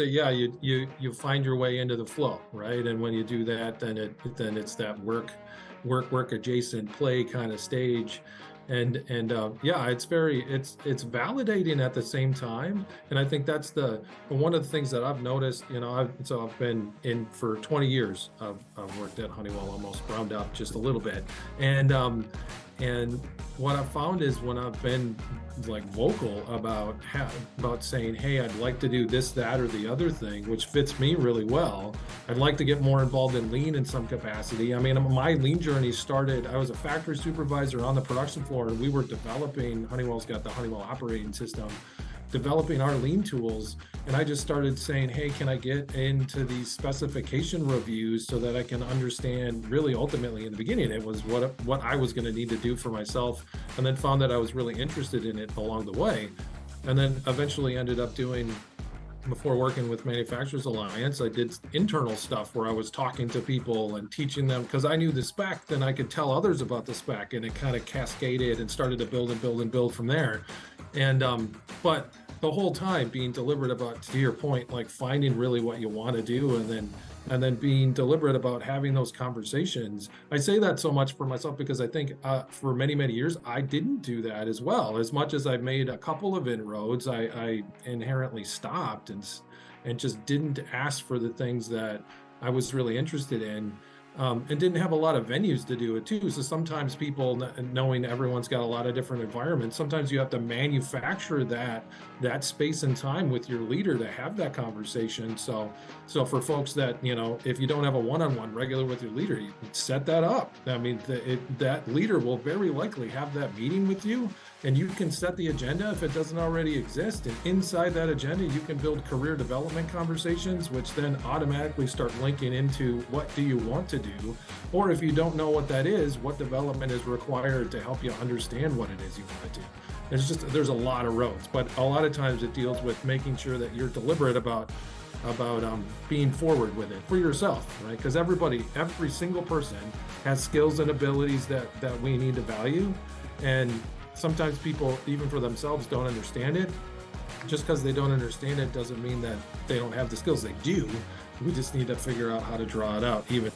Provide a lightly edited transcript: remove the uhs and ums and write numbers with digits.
yeah, you find your way into the flow, right? And when you do that, then it's that work adjacent play kind of stage. And yeah, it's validating at the same time. And I think that's the one of the things that I've noticed. I've been in for 20 years. I've worked at Honeywell, almost round up just a little bit. And and what I've found is when I've been like vocal about saying, hey, I'd like to do this, that, or the other thing, which fits me really well. I'd like to get more involved in lean in some capacity. I mean, my lean journey started, I was a factory supervisor on the production floor, and we were developing, Honeywell's got the Honeywell operating system, developing our lean tools. And I just started saying, hey, can I get into these specification reviews so that I can understand, really ultimately in the beginning, it was what I was going to need to do for myself, and then found that I was really interested in it along the way. And then eventually ended up doing, before working with Manufacturers Alliance, I did internal stuff where I was talking to people and teaching them, because I knew the spec, then I could tell others about the spec, and it kind of cascaded and started to build and build and build from there. And but the whole time being deliberate about, to your point, like finding really what you want to do, and then being deliberate about having those conversations. I say that so much for myself because I think for many years I didn't do that as well. As much as I've made a couple of inroads, I inherently stopped and just didn't ask for the things that I was really interested in. And didn't have a lot of venues to do it too. So sometimes people, knowing everyone's got a lot of different environments, sometimes you have to manufacture that space and time with your leader to have that conversation. So for folks that, if you don't have a one-on-one regular with your leader, you can set that up. I mean, that leader will very likely have that meeting with you, and you can set the agenda if it doesn't already exist. And inside that agenda, you can build career development conversations, which then automatically start linking into what do you want to do? Or if you don't know what that is, what development is required to help you understand what it is you want to do? There's a lot of roads, but a lot of times it deals with making sure that you're deliberate about being forward with it for yourself, right? Because every single person has skills and abilities that we need to value. And sometimes people, even for themselves, don't understand it. Just because they don't understand it doesn't mean that they don't have the skills. They do. We just need to figure out how to draw it out, even